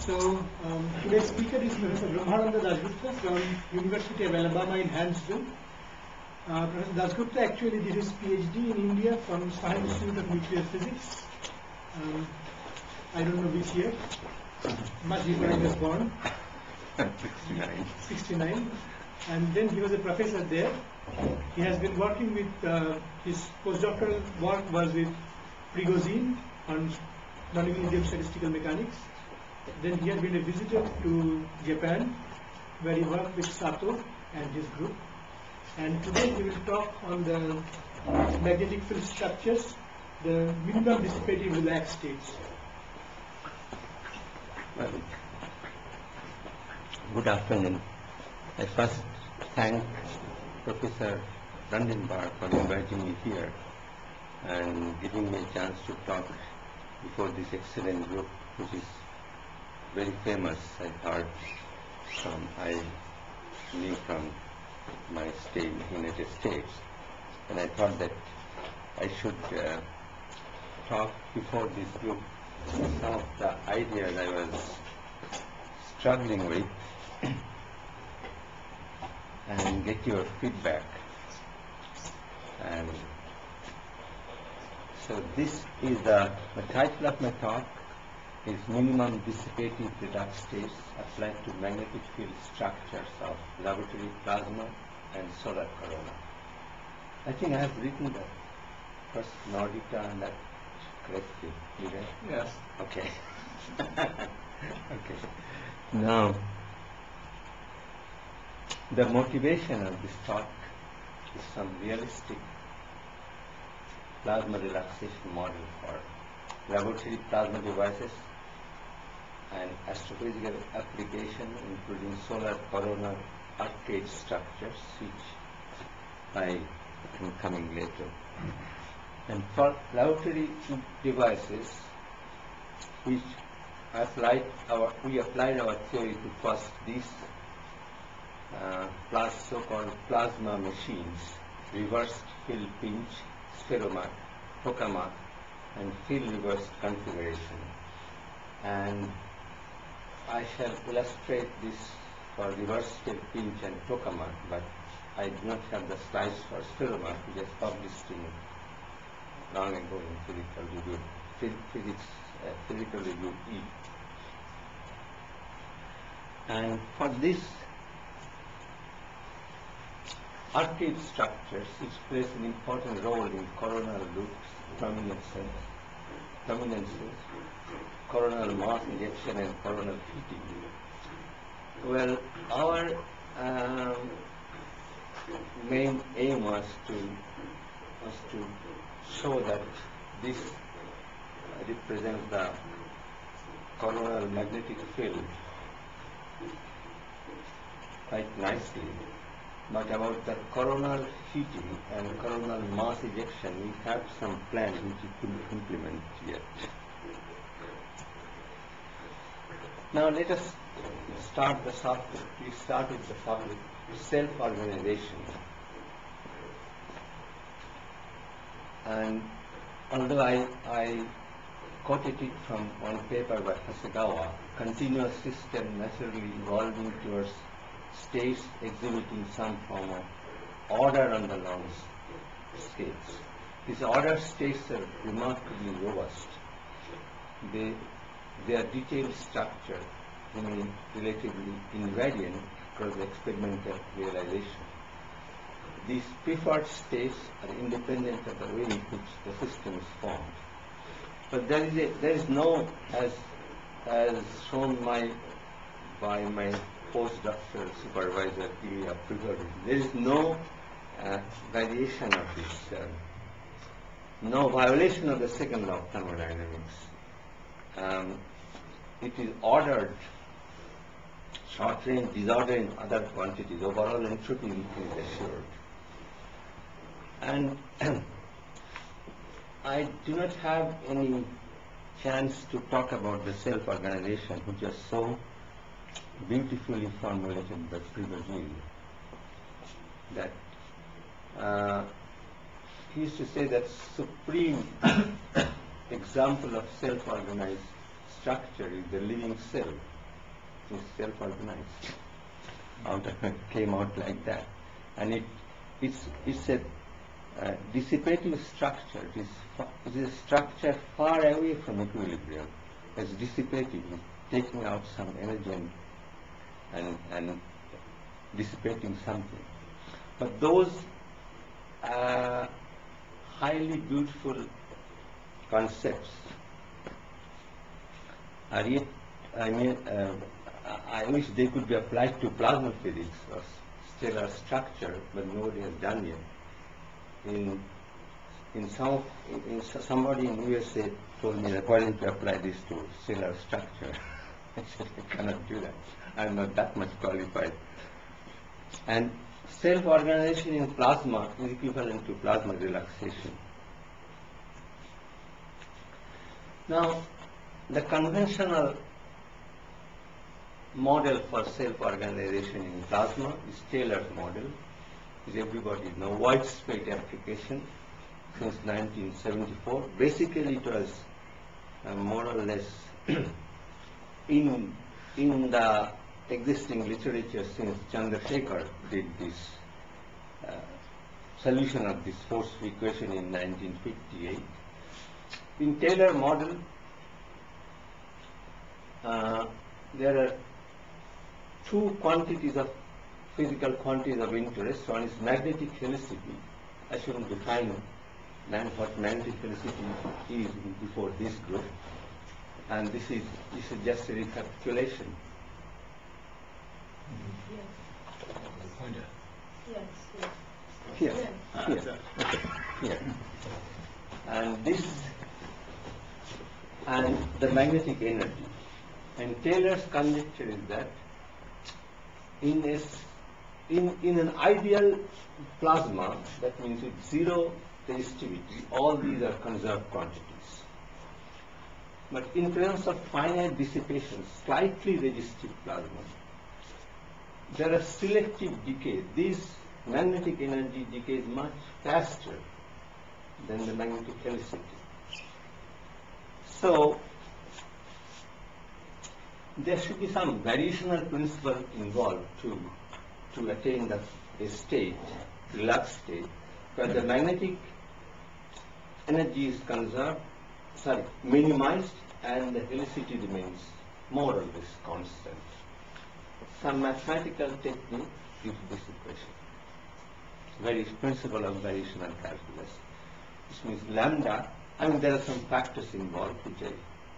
So today's speaker is Professor dasgupta from University of Alabama in Huntsville. Professor Dasgupta actually did his PhD in India from Sahel Institute of Nuclear Physics. I don't know which year, much before I was born. 69. 69. And then he was a professor there. He has been working with, his postdoctoral work was with Prigozhin on non-linear statistical mechanics. Then he had been a visitor to Japan, where he worked with Sato and his group. And today he will talk on the magnetic field structures, the minimum dissipative relaxed states. Well, good afternoon. I first thank Professor Randenbar for inviting me here and giving me a chance to talk before this excellent group, which is very famous, I heard I knew from my stay in the United States. And I thought that I should talk before this group some of the ideas I was struggling with and get your feedback. And so this is the title of my talk is Minimum Dissipative Redox States Applied to Magnetic Field Structures of Laboratory Plasma and Solar Corona. I think I have written the first Nordica and that correctly. Did I? Yes. Okay. Okay. Now, the motivation of this talk is some realistic plasma relaxation model for laboratory plasma devices and astrophysical application, including solar coronal arcade structures, which I am coming later. And for laboratory devices, which we applied our theory to first these so-called plasma machines, reversed field pinch, spheromat, tokamak, and field reverse configuration. And I shall illustrate this for reverse field pinch and tokamak, but I do not have the slides for spheromat, which is published in long ago in Physical Review E. And for this arcade structures, which plays an important role in coronal loops, prominences, coronal mass injection, and coronal heating. Well, our main aim was to show that this represents the coronal magnetic field quite nicely. But about the coronal heating and coronal mass ejection, we have some plan which we couldn't implement yet. Now let us start with the self-organization. And although I quoted it from one paper by Hasegawa, continuous system naturally evolving towards states exhibiting some form of order on the long scales. These order states are remarkably robust. Their detailed structure remains relatively invariant across the experimental realization. These preferred states are independent of the way in which the system is formed. But there is no, as shown by my postdoctoral supervisor, Ilya Prigozhin, there is no variation of this, no violation of the second law of thermodynamics. It is ordered, short range disorder in other quantities, overall entropy is assured. And I do not have any chance to talk about the self-organization, which is so beautifully formulated by Prigozhin, that he used to say that supreme example of self-organized structure is the living cell. It's self-organized. Came out like that, and it's a dissipative structure. It is a structure far away from equilibrium. It's dissipative, it's taking out some energy and dissipating something. But those highly beautiful concepts are yet, I wish they could be applied to plasma physics or stellar structure, but nobody has done yet. Somebody in USA told me that why don't you apply this to stellar structure? I said, I cannot do that. I'm not that much qualified. And self-organization in plasma is equivalent to plasma relaxation. Now, the conventional model for self-organization in plasma is Taylor's model, which everybody knows, widespread application since 1974. Basically, it was more or less in the existing literature since Chandrasekhar did this solution of this force equation in 1958. In Taylor model, there are two physical quantities of interest. One is magnetic helicity. I shouldn't define what magnetic helicity is before this group. And this is just a recapitulation. Here. Here. And this, and the magnetic energy. And Taylor's conjecture is that in an ideal plasma, that means with zero resistivity, all these are conserved quantities. But in terms of finite dissipation, slightly resistive plasma, there are selective decay. This magnetic energy decays much faster than the magnetic helicity. So, there should be some variational principle involved to attain a state, relaxed state, where the magnetic energy is minimized and the helicity remains more or less constant. Some mathematical technique gives this equation. Principle of variational calculus, which means lambda. There are some factors involved which are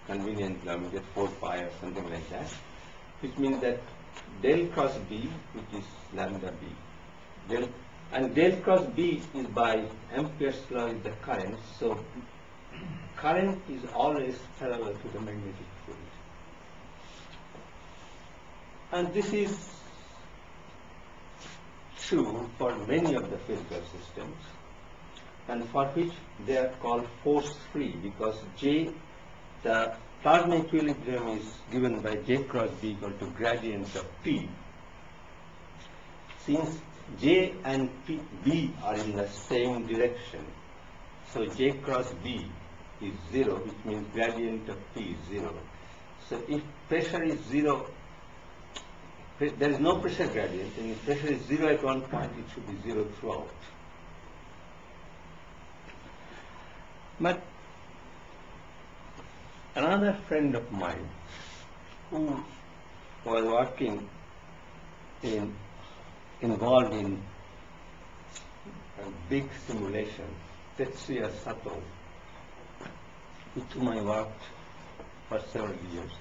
convenient, get 4 pi or something like that, which means that del cross B, which is lambda B, and del cross B is by Ampere's law is the current, so current is always parallel to the magnetic field. And this is true for many of the physical systems, and for which they are called force-free, because the plasma equilibrium is given by J cross B equal to gradient of P. Since J and B are in the same direction, so J cross B is 0, which means gradient of P is 0. So if pressure is 0, there is no pressure gradient, and if pressure is 0 at one point, it should be 0 throughout. But another friend of mine who was working involved in a big simulation, Tetsuya Sato, with whom I worked for several years.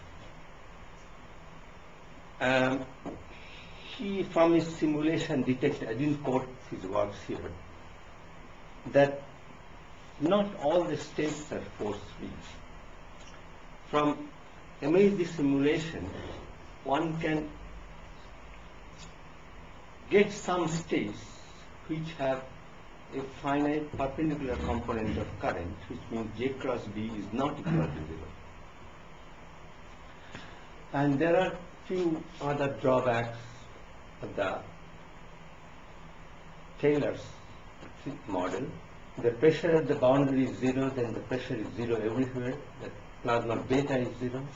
He, from his simulation, detected, I didn't quote his works here, that not all the states are force-free. From MHD simulation, one can get some states which have a finite perpendicular component of current, which means J cross B is not equal to 0. And there are few other drawbacks of the Taylor's model. The pressure at the boundary is 0, then the pressure is 0 everywhere. The plasma beta is 0.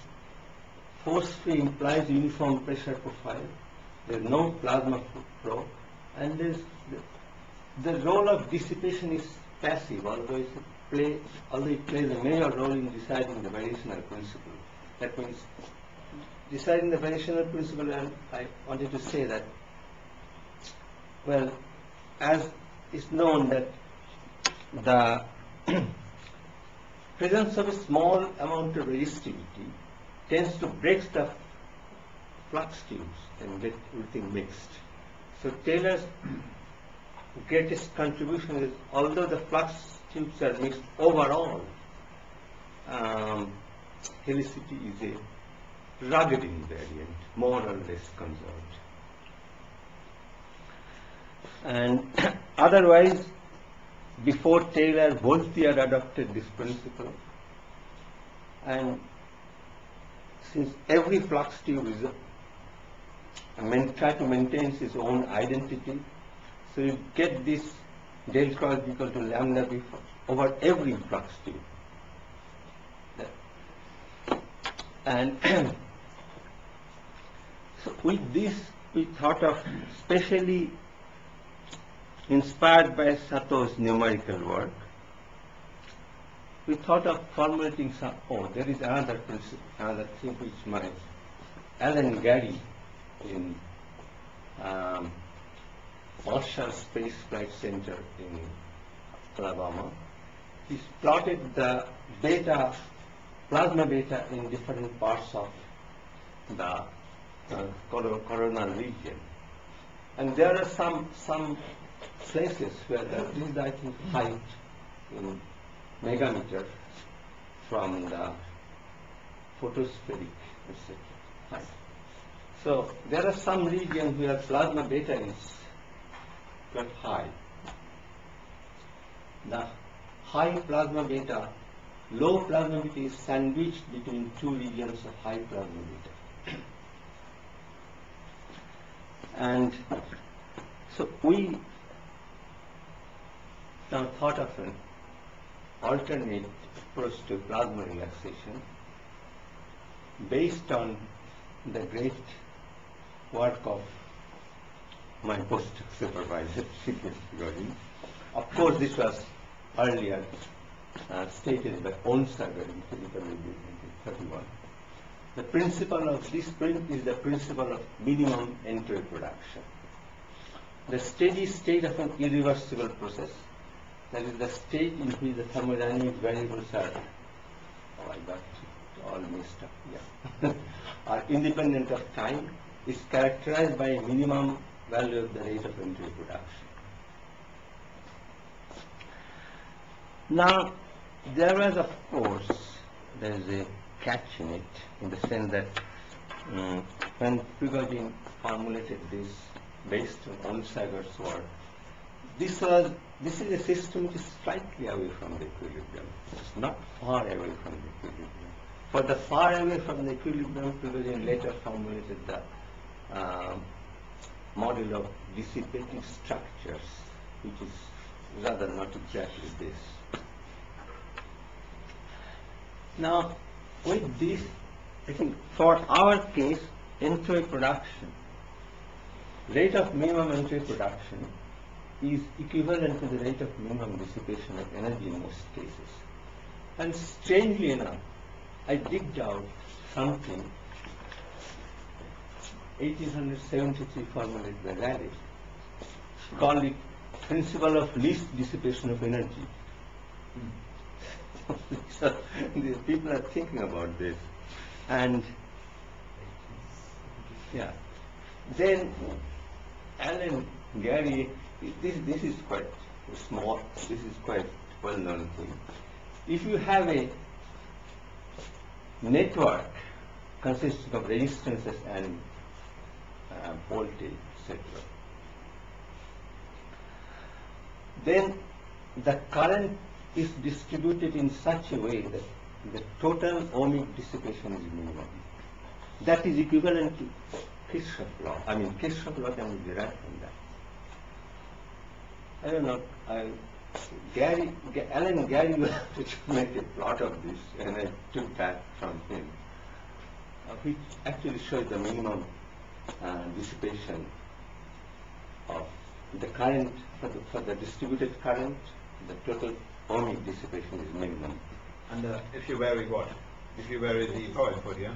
force free implies uniform pressure profile. There is no plasma flow, and the role of dissipation is passive, although it plays a major role in deciding the variational principle. That means deciding the variational principle, and I wanted to say that, well, as is known that the presence of a small amount of resistivity tends to break the flux tubes and get everything mixed. So Taylor's greatest contribution is, although the flux tubes are mixed overall, helicity is a rugged invariant, more or less conserved. And otherwise, before Taylor, Voltaire adopted this principle, and since every flux tube is try to maintain its own identity, so you get this del cross equal to lambda b over every flux tube. And so with this, we thought of, especially inspired by Sato's numerical work, we thought of formulating some, there is another principle, another thing which my Alan Gary in Marshall Space Flight Center in Alabama, he plotted the beta, plasma beta in different parts of the coronal region. And there are some places where this is, I think, height in megameter from the photospheric, etc. height. So there are some regions where plasma beta is quite high. The high plasma beta, low plasma beta is sandwiched between two regions of high plasma beta. And so we now thought of an alternate approach to plasma relaxation based on the great work of my postdoc supervisor, Prigozhin. Of course, this was earlier stated by Onsager in Physical Review 1931. The principle of this print is the principle of minimum entropy production. The steady state of an irreversible process, that is the state in which the thermodynamic variables are, I got it all mixed up, yeah, are independent of time, is characterized by a minimum value of the rate of entropy production. Now, there was, of course, there is a catch in it, in the sense that when Prigozhin formulated this based on Onsager's work, this is a system which is slightly away from the equilibrium. It's not far away from the equilibrium. For the far away from the equilibrium, Prigozhin later formulated the model of dissipating structures, which is rather not exactly this. Now, with this, I think for our case, entropy production, rate of minimum entropy production is equivalent to the rate of minimum dissipation of energy in most cases. And strangely enough, I digged out something 1873 formulated by Rayleigh, called it principle of least dissipation of energy. So the people are thinking about this, and yeah, then Alan Gary, this is quite small, this is quite well-known thing. If you have a network consisting of resistances and voltage, etc., then the current is distributed in such a way that the total ohmic dissipation is minimum. That is equivalent to Kirchhoff law. I mean, Kirchhoff law can be derived from that. I don't know. Alan Gary wanted to make a plot of this, and I took that from him. which actually shows the minimum dissipation of the current for the distributed current. The total ohmic dissipation is minimum. And if you vary what? If you vary the power input, yeah?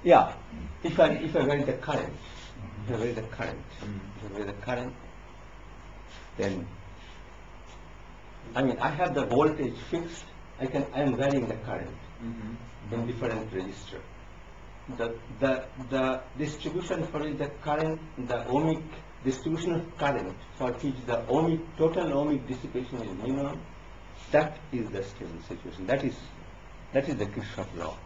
Yeah, if I vary the current, if I vary the current, then I mean I have the voltage fixed. I am varying the current in different register. The distribution for the current, the ohmic distribution of current for which the total ohmic dissipation is minimum, that is the stable situation. That is the Kirchhoff law.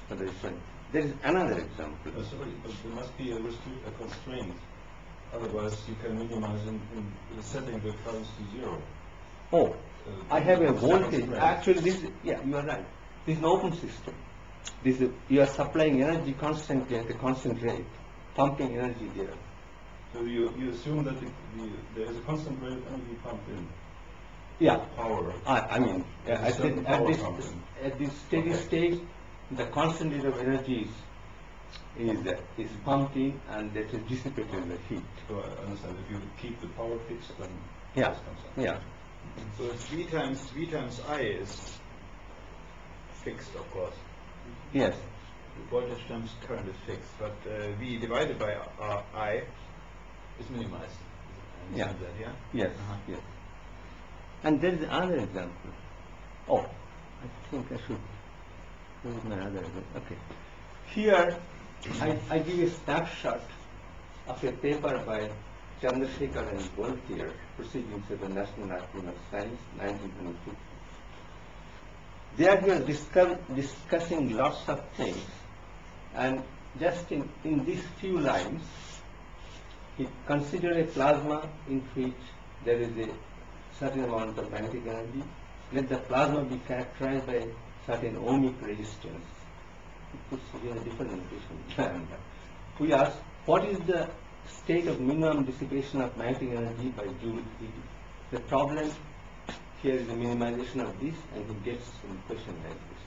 So there is another example. Sorry, but there must be a constraint. Otherwise, you can minimize in setting the currents to zero. Oh, I have a voltage. Constraint. Actually, yeah, you are right. This is an open system. You are supplying energy constantly at a constant rate, pumping energy there. So you assume that there is a constant rate of energy pumped in. Yeah. Power. I mean, There's a certain power pumping. at this steady state, the constant rate of energy is pumped in and that is dissipated in the heat. So I understand. If you keep the power fixed, then Yeah, this comes up. yeah. So V times I is fixed, of course. Yes, Voltage times current is fixed, but V divided by I is minimized. Yeah. Understand that, yeah? yes, yes. And there is another example. Oh, I think I should. Where is my other example? Okay. Here, I give a snapshot of a paper by Chandrasekhar and Voltier, Proceedings of the National Academy of Science, 1922. There he was discussing lots of things, and just in these few lines, he considered a plasma in which there is a certain amount of magnetic energy. Let the plasma be characterized by a certain ohmic resistance. He puts here a different notation. We ask, what is the state of minimum dissipation of magnetic energy by Joule heat? The problem here is the minimization of this, and he gets some question like this.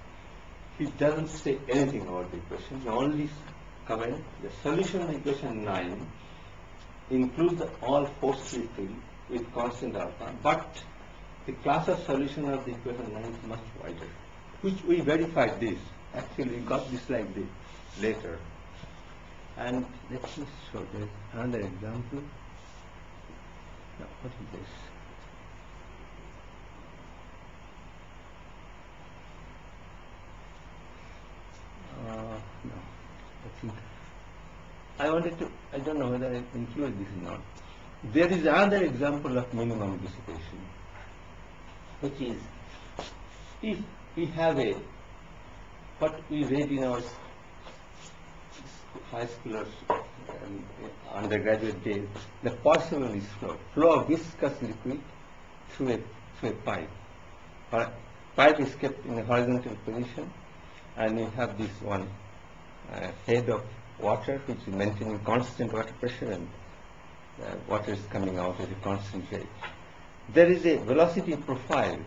He doesn't say anything about the equation. He only comments the solution of equation 9 includes all force-free field with constant alpha, but the class of solution of the equation 9 is much wider, which we verified this. Actually, we got this like this later. And let me show this another example. Now, what is this? No, I think I wanted to. I don't know whether I include this or not. There is another example of minimum dissipation, which is if we have what we read in our high school or undergraduate days, the Parseval's flow of viscous liquid through a pipe. Pipe is kept in a horizontal position, and you have this one head of water which is maintaining constant water pressure, and water is coming out at a constant rate. There is a velocity profile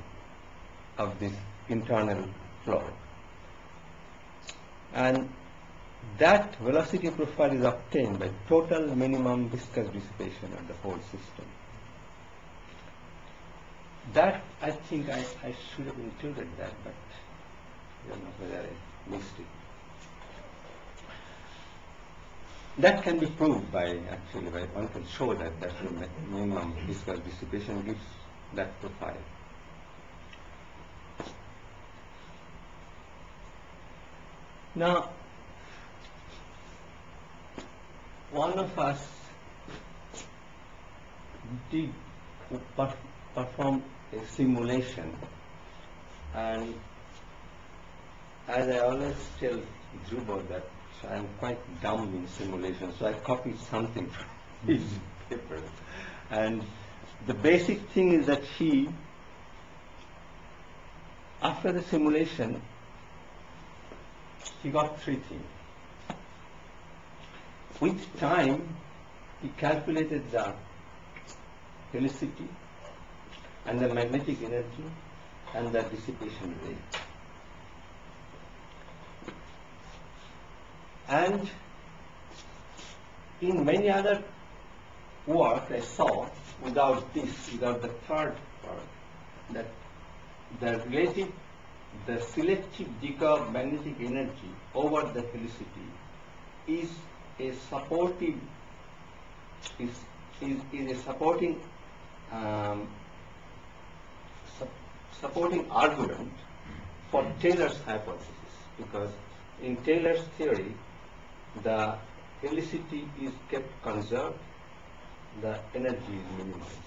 of this internal flow, and that velocity profile is obtained by total minimum viscous dissipation of the whole system. That, I think I should have included that, but I don't know whether I missed it. That can be proved by one can show that the minimum viscous dissipation gives that profile. Now, one of us did perform a simulation, and as I always tell Drew about that, so I'm quite dumb in simulation, so I copied something from his paper. And the basic thing is that after the simulation, he got three things. With time, he calculated the helicity and the magnetic energy and the dissipation rate. And in many other work I saw, without the third part, that the selective decay of magnetic energy over the helicity is a supporting supporting argument for Taylor's hypothesis, because in Taylor's theory the helicity is kept conserved, the energy is minimized.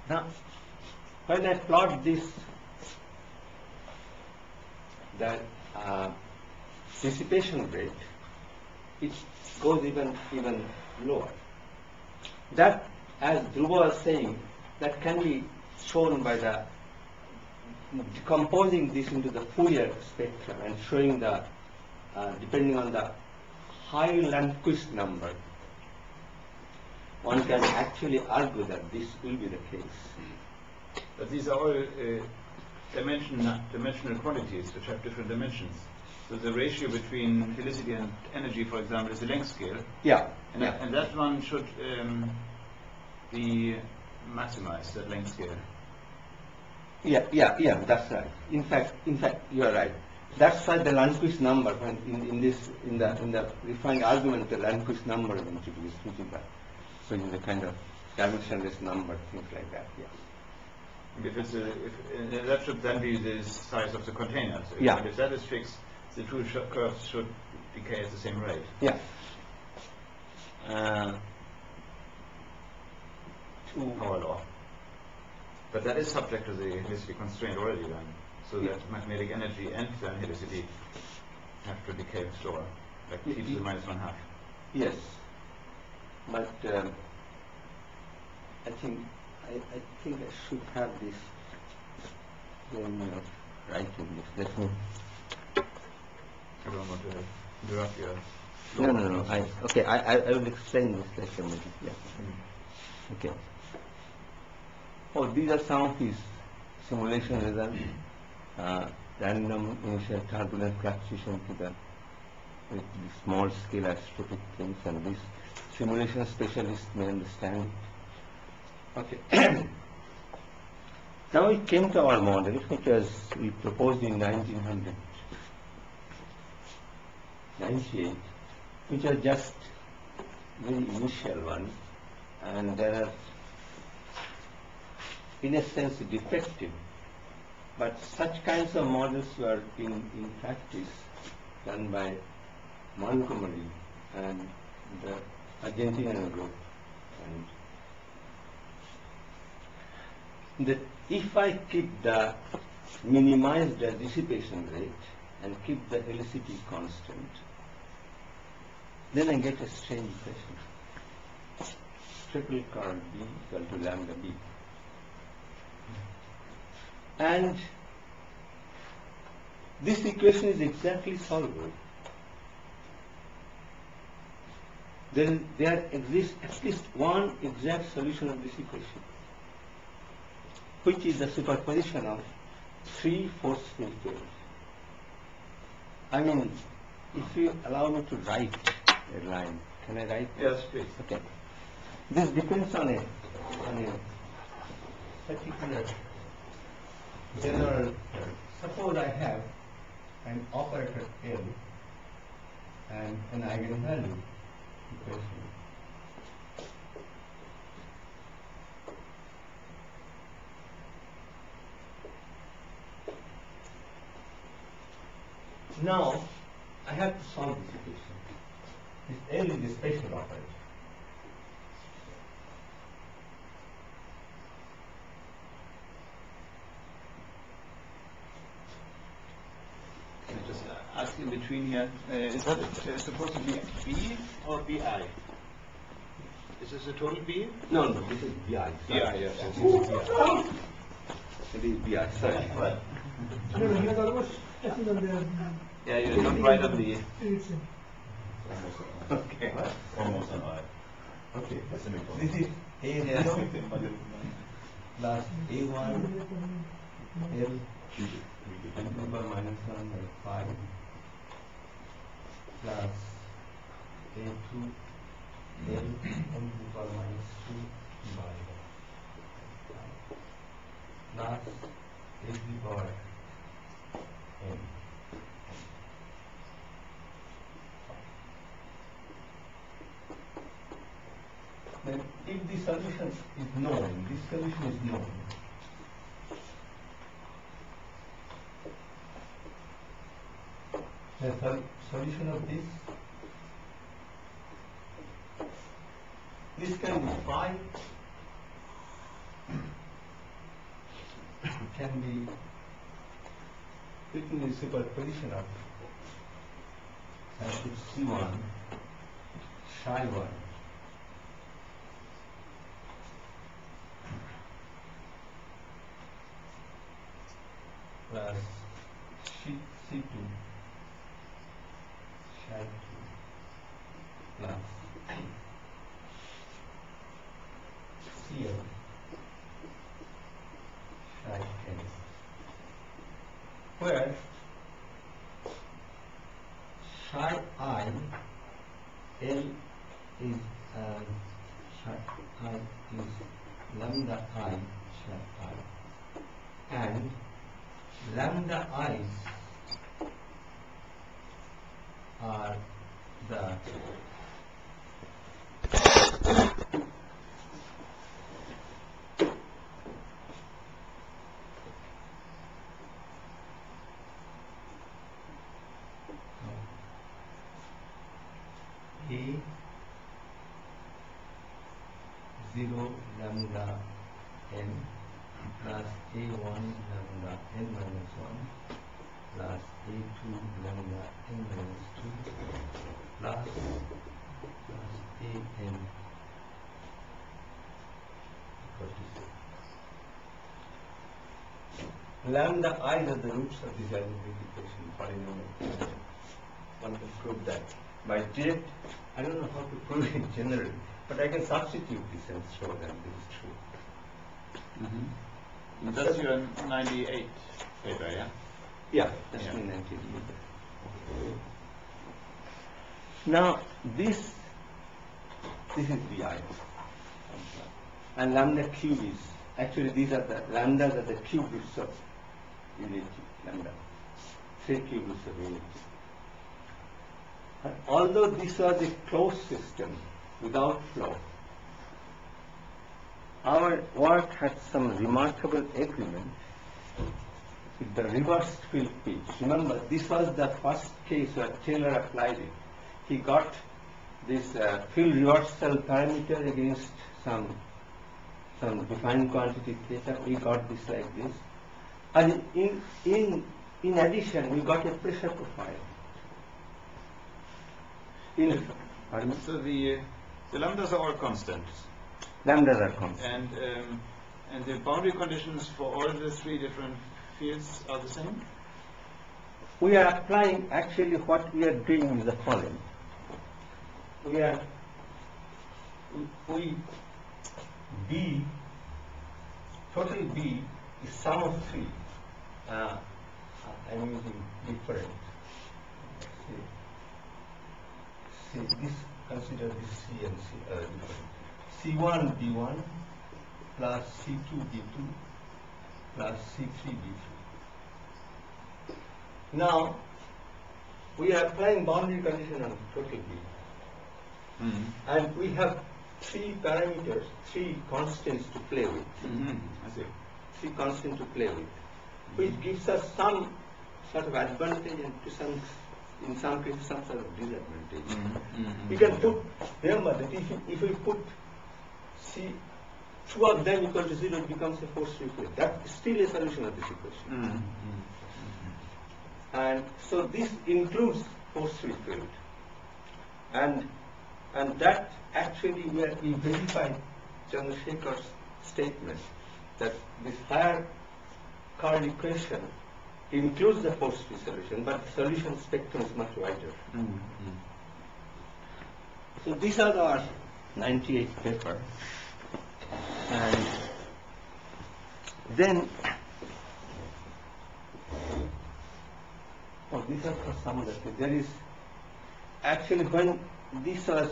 Now, when I plot this, the dissipation rate, it goes even lower. That, as Dhruva was saying, that can be shown by the decomposing this into the Fourier spectrum and showing the depending on the high Landquist number, one can actually argue that this will be the case. But these are all dimensional quantities which have different dimensions. So the ratio between helicity and energy, for example, is the length scale. Yeah. And that one should be maximized, that length scale. Yeah, that's right. In fact, you are right. That's why the Landquist number, when in the refined argument, the Landquist number is introduced, which is a kind of dimensionless number, things like that. Yeah. That should then be the size of the container. So if that is fixed, the two curves should decay at the same rate. Yeah. Power law. But that is subject to the helicity constraint already then. So that magnetic energy and the helicity have to decay slower, like t to the minus 1/2. Yes. But I think I should have this when writing this. Let me. I don't want to interrupt you. No. I will explain this later maybe. Yeah. Okay. Oh, these are some of his simulation results. Random initial turbulent fluctuation with the small scale isotopic things, and this simulation specialist may understand. Okay. Now we came to our model, which was we proposed in 1998, which was just very initial one, and there are, in a sense, defective. But such kinds of models were in practice done by Montgomery and the Argentinian group. And that if I minimize the dissipation rate and keep the helicity constant, then I get a strange equation. Triple curl B equal to lambda B. And this equation is exactly solvable. Then there exists at least one exact solution of this equation, which is the superposition of three force field pairs. I mean, if you allow me to write a line, can I write? Yes, please. Okay. This depends on a particular general term. Suppose I have an operator L and an eigenvalue equation. Now I have to solve this equation. This L is a spatial operator. Just ask in between here, is that supposed to be B or BI? Is this a total B? No, this is BI. BI, yes. It is BI, sorry. What? No, he has almost touching on the. Yeah, you're not right on the... It's Okay. Almost an I. Okay. Semicolon. This is A0 plus A1 L and number minus 1 by 5 plus A2 L n to the power minus 2 by plus A to the power n. Then if the solution is known, this solution is known, the solution of this can be phi, can be written in superposition of C1, psi 1 plus C2 psi 2 plus Cl psi n, where psi I L is psi I is lambda I psi I, and lambda i's are the A 0 lambda n plus A1 lambda n minus 1 plus A2 lambda n minus 2 plus An equal to 0. Lambda i's are the roots of this algebraic equation, polynomial. One can prove that by direct. I don't know how to prove it generally, but I can substitute this and show that this is true. And that's your 98 paper, yeah? Yeah, that's Yeah. 98. Now this is Vi, and lambda cube is actually these are the lambdas are the cube roots of unity. Lambda, 3 cube roots of unity. And although this was a closed system without flow, our work had some remarkable agreement with the reversed field pitch. Remember, this was the first case where Taylor applied it. He got this field reversal parameter against some defined quantity theta. We got this like this, and in addition, we got a pressure profile. So the lambdas are all constant, Lambdas are constant. and the boundary conditions for all the 3 different fields are the same. We are applying, actually what we are doing is the following. B, total B is sum of 3. I'm using different. See this, consider this C and C different. C1 B1 plus C2 B2 plus C3 B3. Now, we are applying boundary condition on total B. And we have 3 parameters, 3 constants to play with. I see. 3 constants to play with, which gives us some sort of advantage and in some cases some sort of disadvantage. We can put, remember that if we put two of them equal to 0, it becomes a force-free field. That is still a solution of this equation. And so this includes force-free field. And that actually we verified Chandrasekhar's statement that this higher Kerr equation includes the force-free solution, but the solution spectrum is much wider. So these are our 98 paper. And then, these are for some of the things. actually, when this was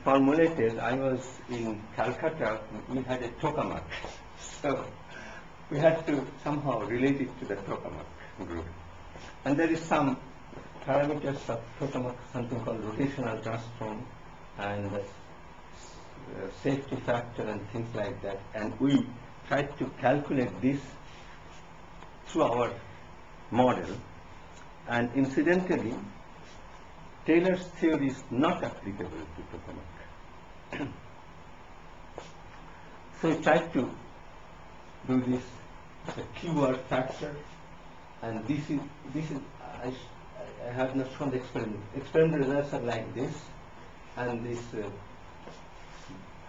formulated, I was in Calcutta. We had a tokamak, so we had to somehow relate it to the tokamak group. And there is some parameters of tokamak, something called rotational transform and safety factor and things like that. And we tried to calculate this through our model. And incidentally, Taylor's theory is not applicable to tokamak. So we tried to do this, the keyword factor, and this is I have not shown the experiment. Experimental results are like this, and this,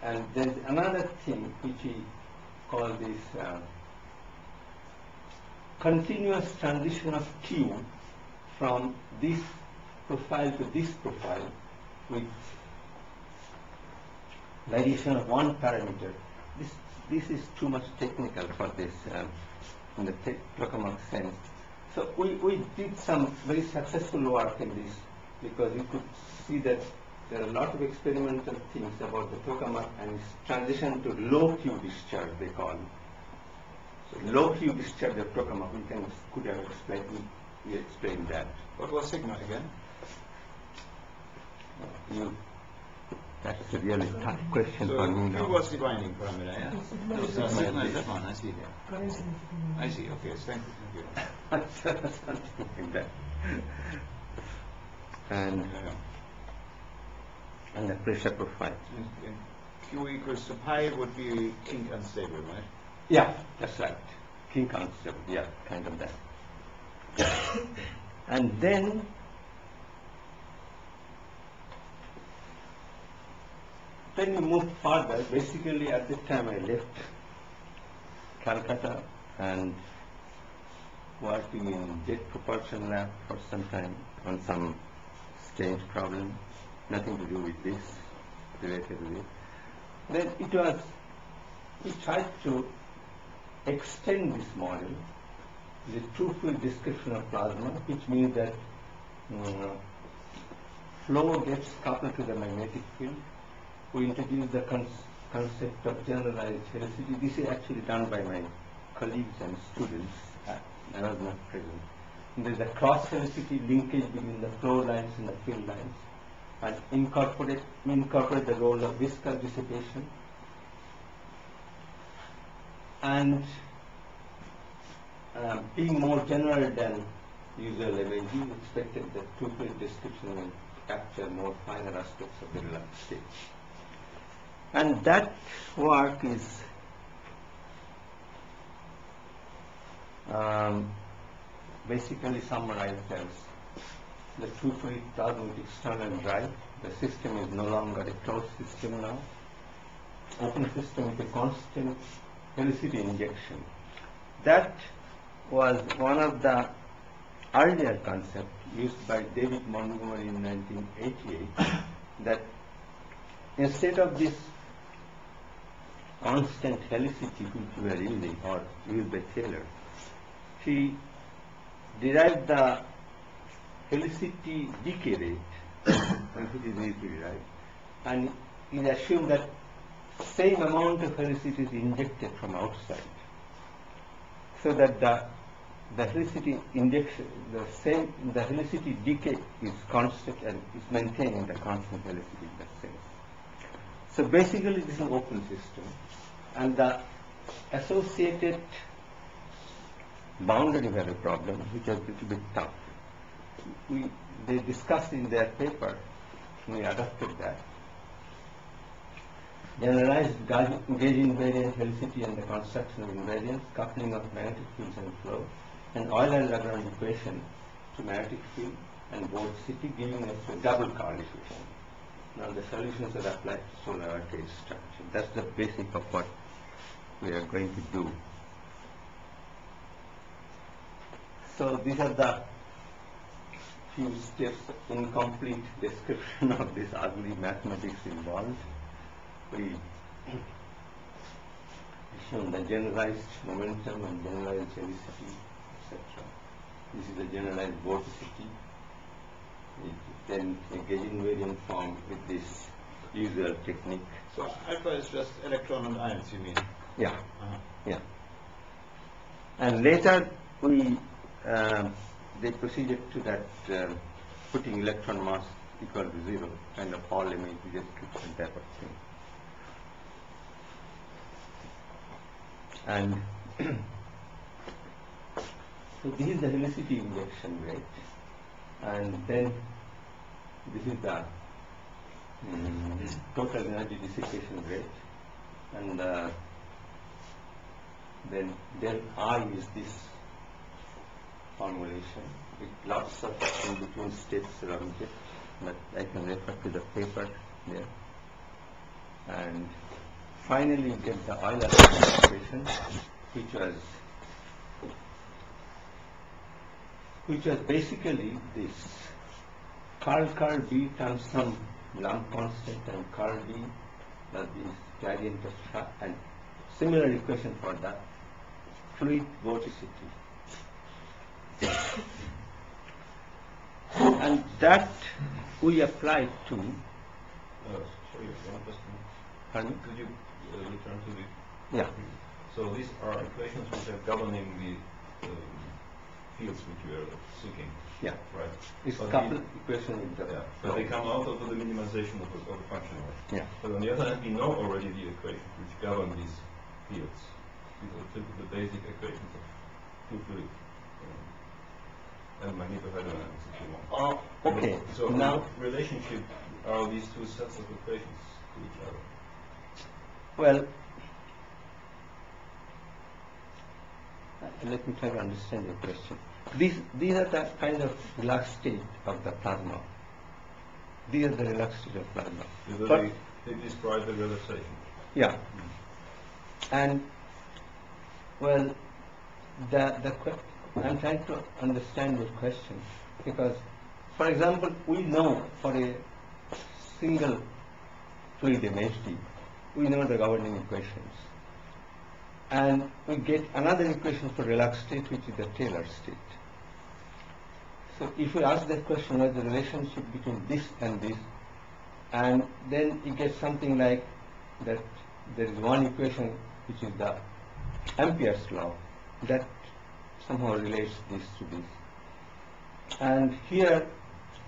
and there's another thing which we call this continuous transition of Q from this profile to this profile with variation of one parameter. This is too much technical for this in the tokamak sense. So we did some very successful work in this because we could see that there are a lot of experimental things about the tokamak and its transition to low Q discharge, they call it. So low Q discharge of tokamak, could have explained, we explained that. What was sigma again? That's a really tough question for me So now. Q was the binding parameter, yeah? Sigma is So the sigma is that one, I see here. current significant. I see, okay, thank you. Something like that. And Yeah. the pressure profile. And Q equals to pi would be kink unstable, right? Yeah, that's right. King concept, yeah, kind of that. And then when we moved further, basically at the time I left Calcutta and working in jet propulsion lab for some time on some strange problem, nothing to do with this, related to this. Then we tried to extend this model, the two-field description of plasma, which means that flow gets coupled to the magnetic field. We introduced the concept of generalized helicity. This is actually done by my colleagues and students. I was not present. And there's a cross helicity linkage between the flow lines and the field lines, and incorporate the role of viscous dissipation. And being more general than usual MAG, we expected that two-field description will capture more finer aspects of the relaxed state. And that work is basically summarized as the two-field plasma with external drive. The system is no longer a closed system now. Open system with a constant helicity injection. That was one of the earlier concepts used by David Montgomery in 1988, that instead of this constant helicity which we are using, or used by Taylor, he derived the helicity decay rate, which is easily derived, and he assumed that same amount of helicity is injected from outside, so that the helicity injection, the helicity decay is constant and is maintaining the constant helicity in that sense. So basically this is an open system, and the associated boundary value problem, which is a little bit tough, they discussed in their paper, we adopted that. Generalized gauge invariant helicity and the construction of invariance, coupling of magnetic fields and flow, and Euler-Lagrange equation to magnetic field and vorticity, giving us a double correlation. Now the solutions are applied to solar arcade structure. That's the basic of what we are going to do. So these are the few steps, incomplete description of this ugly mathematics involved. We shown the generalized momentum and generalized helicity, etc. This is the generalized vorticity. then a gauge invariant form with this usual technique. So alpha is just electron and ions, you mean? Yeah, Uh-huh. yeah. And later they proceeded to that putting electron mass equal to 0, kind of Paul image description type of thing. And so this is the helicity injection rate, and then this is the total energy dissipation rate, and then del I is this formulation with lots of in between steps around it, but I can refer to the paper there. And finally you get the Euler equation, which was basically this curl B times some Planck constant and curl B plus this gradient of shock, and similar equation for the fluid vorticity. And that we applied to Sorry, one question. pardon? Could you return to the... Yeah. So these are equations which are governing the fields which we are seeking, Yeah. right? It's But couple the- equation with the Yeah, but they come out of the minimization of the function, right? yeah. But on the other hand, we know already the equations which govern these fields. These are the basic equations of two fluid and magnetohydrodynamics, if you want. Okay. So Now, what relationship are these two sets of equations to each other? well, let me try to understand your question. These are the kind of relaxed state of the plasma. These are the relaxed state of plasma. But- They describe the relaxation. yeah. And well, I'm trying to understand your question, because, for example, we know for a single fluid MHD, we know the governing equations, and we get another equation for relaxed state, which is the Taylor state. So if we ask that question, what is the relationship between this and this, and then you get something like that there is one equation which is the Ampere's law that somehow relates this to this. And here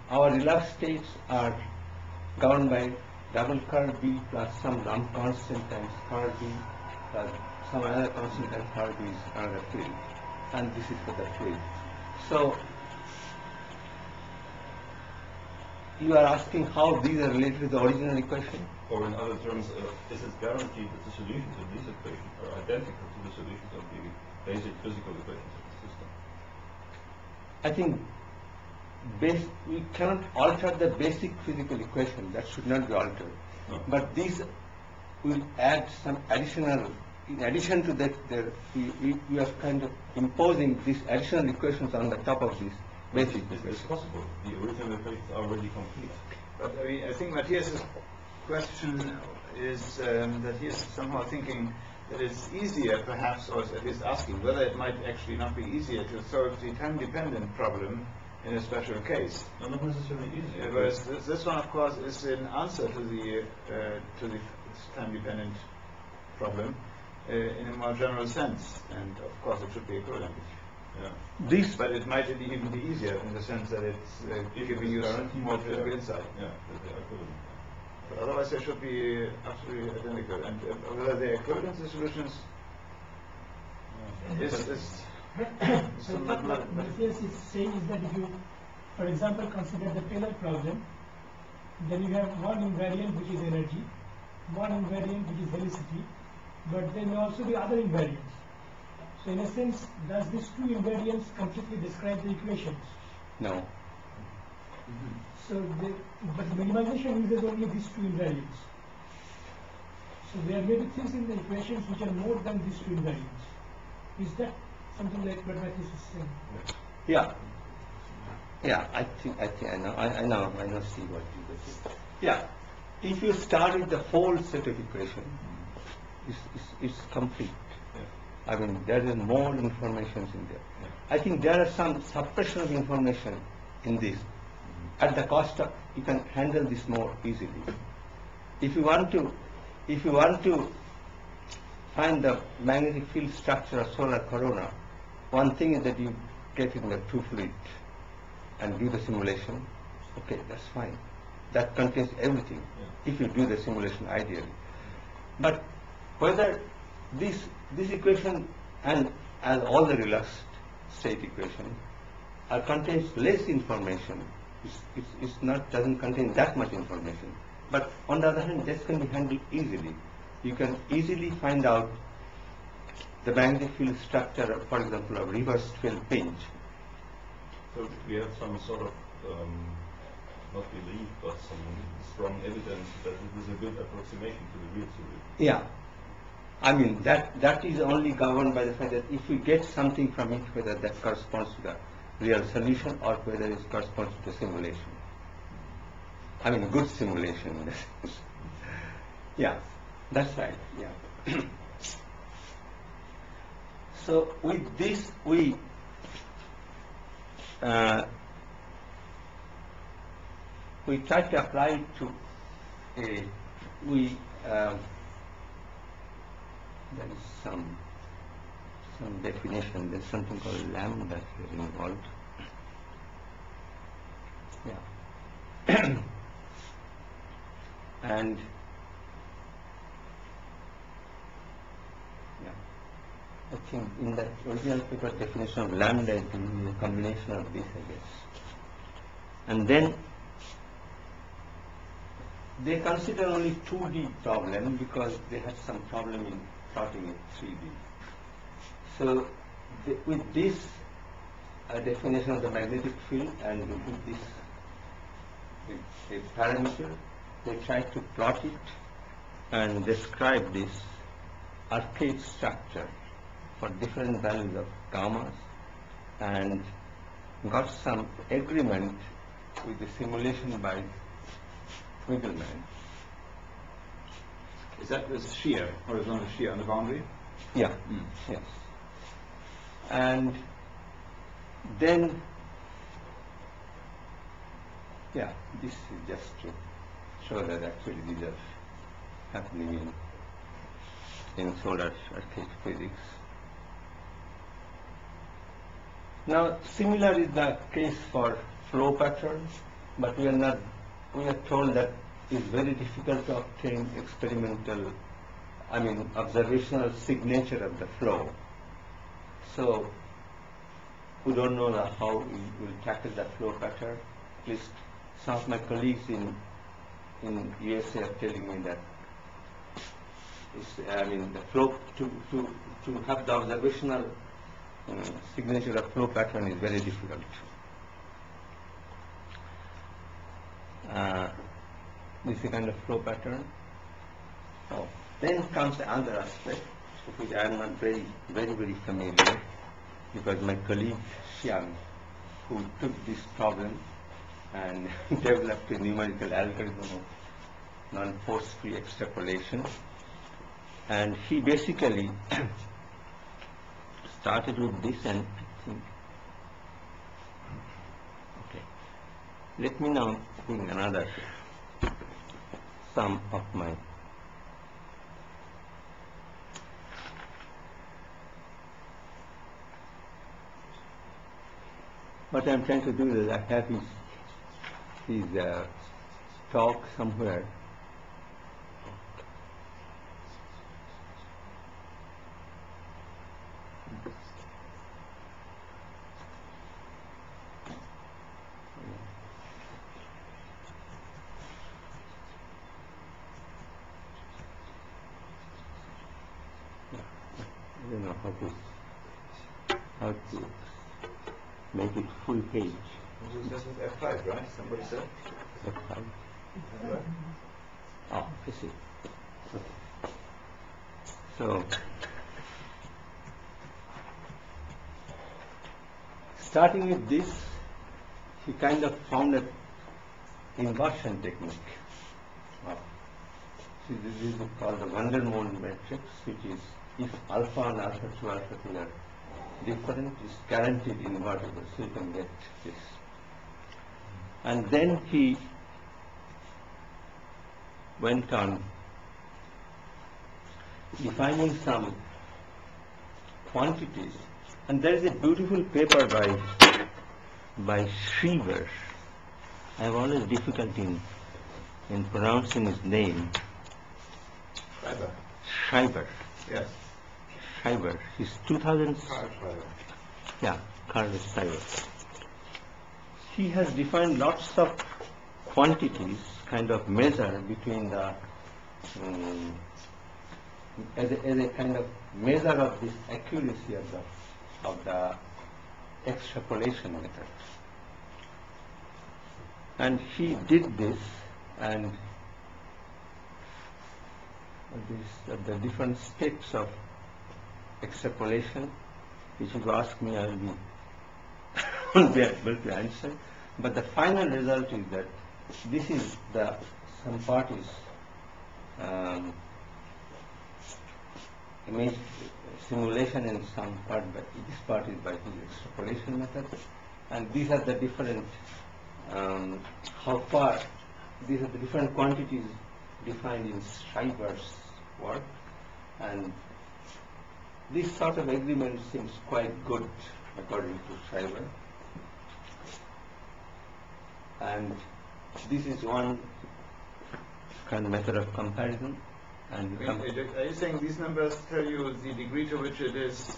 our relaxed states are governed by double curl B plus some non-constant times curl B plus some other constant times curl B is another field. And this is for the fluid. So you are asking how these are related to the original equation? Or in other terms, is it guaranteed that the solutions of these equations are identical to the solutions of the basic physical equations of the system? I think we cannot alter the basic physical equation. That should not be altered. No. But these will add some additional, in addition to that, we are kind of imposing these additional equations on the top of these basic It's equations. possible. The original equations are already complete. But I mean, I think Matthias's question is that he is somehow thinking that it's easier, perhaps, or at least asking whether it might actually not be easier to solve the time-dependent problem in a special case. No, not necessarily easier. Whereas this one, of course, is an answer to the time-dependent problem in a more general sense, and of course it should be equivalent. Yeah. This, But it might even be easier in the sense that it's giving you guaranteed more that they physical are- insight. Yeah, that they are equivalent. But otherwise, they should be absolutely identical. And whether they're equivalent, the solutions is So what Matthias is saying is that if you, for example, consider the Taylor problem, then you have one invariant which is energy, one invariant which is helicity, but then you also the other invariants. So in a sense, does these two invariants completely describe the equations? no. So, but minimization uses only these two invariants. So there may be things in the equations which are more than these two invariants. Is that something like what Matthias is saying? Yeah. Yeah, I think I know, see what you did. Yeah. If you start with the whole set of equations, it's complete. Yeah. I mean, there is more information in there. Yeah. I think there are some suppression of information in this. at the cost of, you can handle this more easily. If you want to find the magnetic field structure of solar corona, one thing is that you get in the true fluid and do the simulation. Okay, that's fine. That contains everything, if you do the simulation ideally. But whether this equation and as all the relaxed state equation contains less information, doesn't contain that much information. But on the other hand, this can be handled easily. You can easily find out the magnetic field structure, for example, of reversed field pinch. So we have some sort of, not belief, but some strong evidence that it is a good approximation to the real solution. Yeah. I mean, that is only governed by the fact that if we get something from it, whether that corresponds to the real solution or whether it corresponds to the simulation. I mean, good simulation in this sense. Yeah, that's right. Yeah. So with this, we try to apply it to there is some definition. There's something called lambda here involved. Yeah. And yeah, I think in that original paper definition of lambda is a combination of this, I guess. And then they consider only 2D problem because they had some problem in plotting in 3D. So with this definition of the magnetic field and with this a parameter, they try to plot it and describe this arcade structure for different values of gammas and got some agreement with the simulation by Wiggleman. Is that this shear, horizontal shear on the boundary? Yeah, yes. And then, yeah, this is just to show that actually these are happening in solar arcade physics. Now, similar is the case for flow patterns, but we are told that it's very difficult to obtain observational signature of the flow. So we don't know how we will tackle the flow pattern. At least some of my colleagues in USA are telling me that the flow to have the observational signature of flow pattern is very difficult. This is a kind of flow pattern. Oh, then comes another aspect of which I am not very familiar, because my colleague Xiang, who took this problem and developed a numerical algorithm of non-force-free extrapolation, and he basically started with this, and I think, okay, let me now bring another sum of my what I'm trying to do is I have his talk somewhere. I don't know how to make it full page. This is F5, right? Somebody said? F5. Right. Oh, I see. Okay. So, starting with this, he kind of found an inversion technique. This is called the Vandermonde matrix, which is if alpha and alpha 2 alpha 3 are different, is guaranteed invertible, so you can get this. And then he went on defining some quantities. And there is a beautiful paper by Shriver. I have always difficulty in pronouncing his name. Schreiber. Schreiber. Yes. Schreiber. He's 2000. Carl Schreiber. Yeah, Carl Schreiber. He has defined lots of quantities, kind of measure between the as a kind of measure of this accuracy of the extrapolation method. And he did this, and the different steps of extrapolation, which if you ask me, I will be won't be able to answer. But the final result is that this is some part is image simulation and some part by this part is by his extrapolation method, and these are the different how far these are the different quantities defined in Schreiber's work, and this sort of agreement seems quite good according to Schreiber. And this is one kind of method of comparison. And Are you saying these numbers tell you the degree to which it is,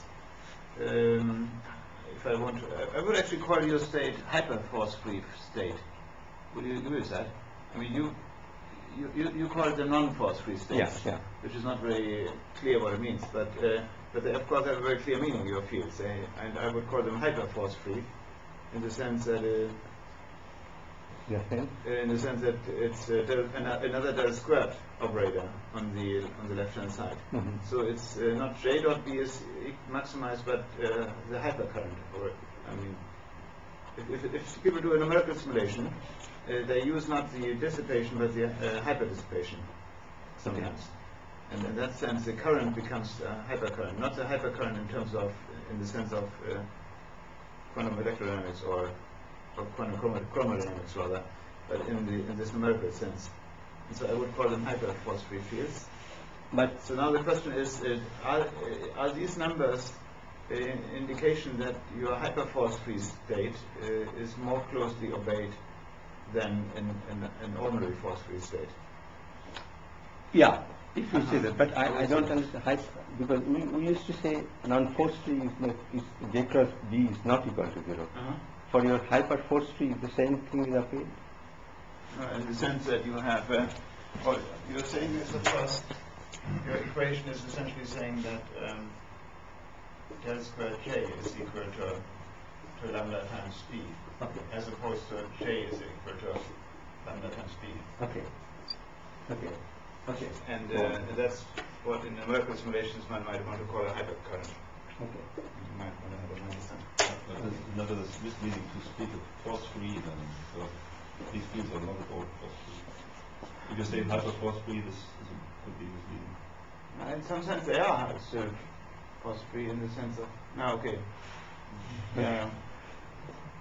if I want to, I would actually call your state hyperforce-free state. Would you agree with that? I mean, you call it a non-force-free state, yeah. which is not very clear what it means, but they of course have a very clear meaning, your fields, and I would call them hyperforce-free, in the sense that it's another del squared operator on the left-hand side. Mm-hmm. So it's not J dot B is maximized, but the hypercurrent. Or I mean, if people do a numerical simulation, they use not the dissipation but the hyperdissipation sometimes. And in that sense, the current becomes hypercurrent, not the hypercurrent in the sense of quantum electrodynamics or quantum chromodynamics rather, but in this numerical sense. And so I would call them hyperforce-free fields. But so now the question is, are these numbers an indication that your hyperforce-free state is more closely obeyed than an ordinary force-free state? yeah, if you say that, but I don't understand because we used to say non-force-free is J cross B is not equal to 0. For your hyperforce-free, the same thing is applied? In the sense that you have, what you're saying is, of course, your equation is essentially saying that del squared J is equal to lambda times B, as opposed to J is equal to lambda times B. Okay. And that's what in numerical simulations one might want to call a hypercurrent. Okay. You might want to have a understand. Nevertheless, misleading to speak of force-free, then so these fields are not at all force-free. If you say hyperforce-free, this could be misleading. In some sense, they are still force-free in the sense of okay. Yeah.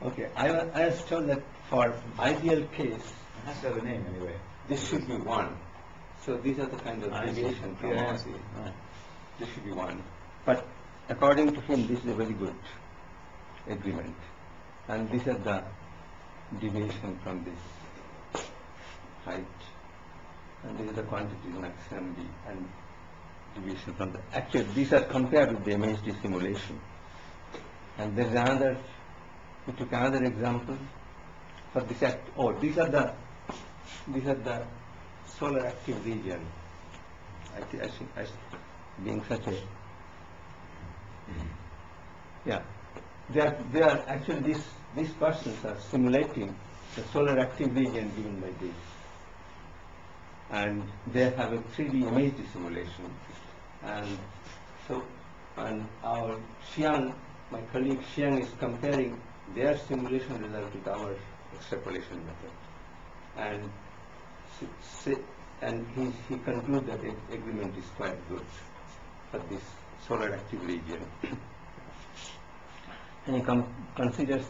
Okay. I was told that for ideal case, It has to have a name anyway. this should be 1. So these are the kind of deviation from I R. see. Right. This should be 1. But according to him, this is a very good agreement. And these are the deviation from this height. And these are the quantities maximum D and deviation from the actually these are compared with the MHD simulation. And there is another, we took another example for this these are the solar active region. I think being such a they are actually these persons are simulating the solar active region given by this, and they have a 3D MHD simulation, and so our Xiang, my colleague Xiang, is comparing their simulation result with our extrapolation method, and he concludes that the agreement is quite good for this solar active region. And he considers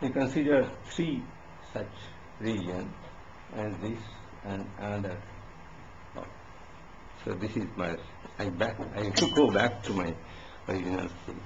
We consider three such regions, and this and another. Oh. So this is my, I go back to my original state.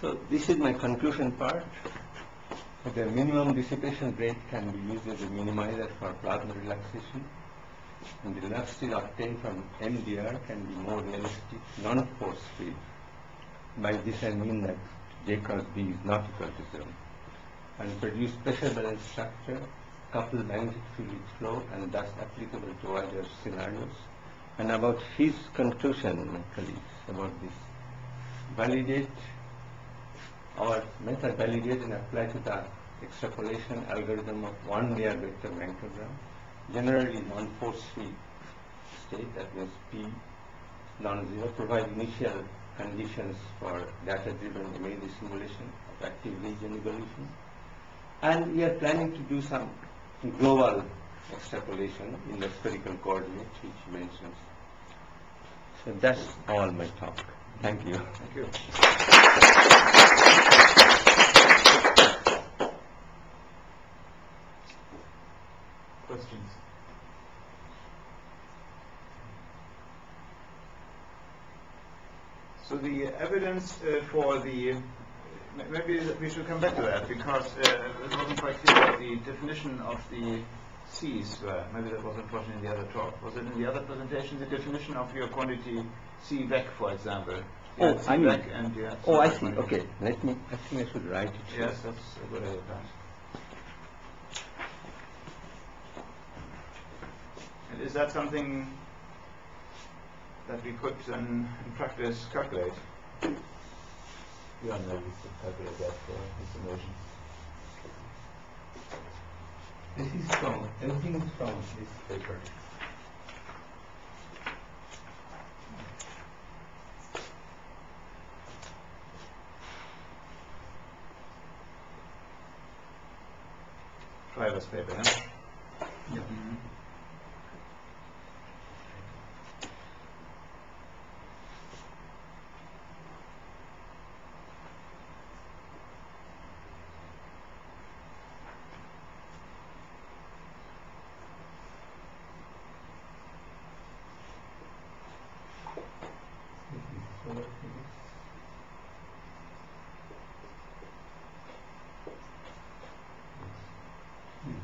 So this is my conclusion part. The minimum dissipation rate can be used as a minimizer for plasma relaxation, and the velocity obtained from MDR can be more realistic, non-force field. By this I mean that J cross B is not equal to 0, and produce pressure balance structure, couple magnetic field with flow, and thus applicable to wider scenarios. And about his conclusion, my colleagues, about this, validate our method, validate and apply to the extrapolation algorithm of one layer vector banktogram, generally non-force free state, that means P non-zero, provide initial conditions for data-driven image simulation of active region evolution. And we are planning to do some global extrapolation in the spherical coordinates which he mentions. So that's all my talk. Thank you. Thank you. Questions? So the evidence for the, maybe we should come back to that, because it wasn't quite clear what the definition of the C's were. Maybe that was unfortunately in the other talk. Was it in the other presentation, the definition of your quantity C back, for example? You had C back and you had oh, I C see. back. Okay, let me, I think I should write it. Yes, that's a good idea. And is that something that we could in practice calculate? Yeah, maybe we could calculate that for estimation. This is from, everything is from this paper. Schreiber's paper, yeah? Yeah.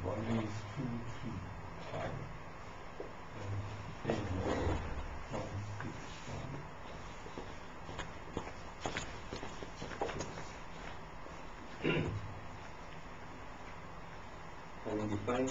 Volume is 235. Can you define?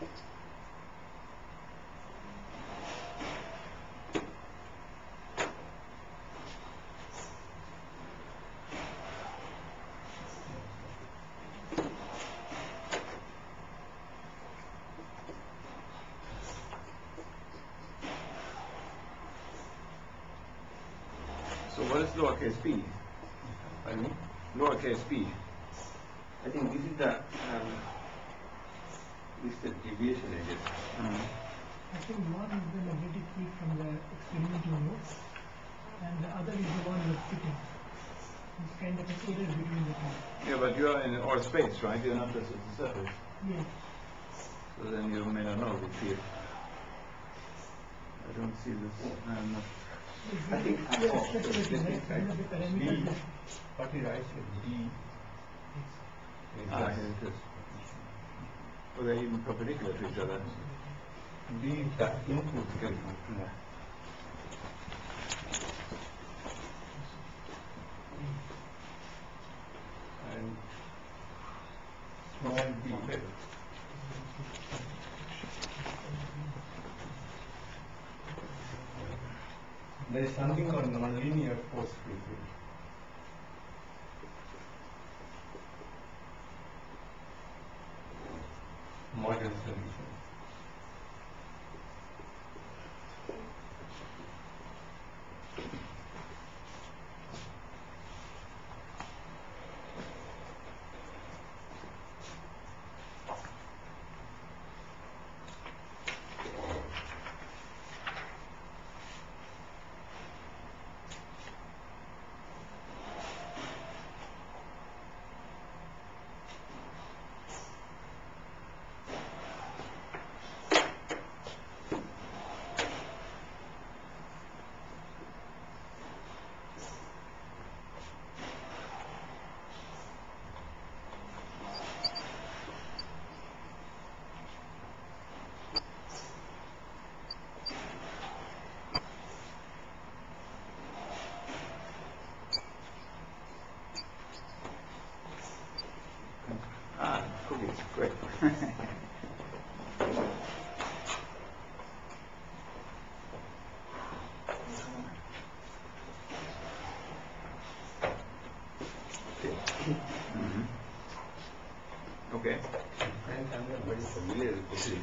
So what is lowercase b? Pardon me? Lowercase b. I think this is the deviation, I guess. I think one is the magnetic field from the experimental node, and the other is the one you're fitting. It's kind of an error between the two. Yeah, but you are in or space, right? You're not just at the surface. Yes. So then you may not know the field. I don't see this. I'm not. I think We are speculating, right? One of the parameters that What is I said? D. Ah, here it is. Oh, they're even perpendicular to each other. D, the input can and small d. There is something called nonlinear force free field. Modern solution. Ah, cookies, great. Mhm. Okay. And I'm not very familiar with this. You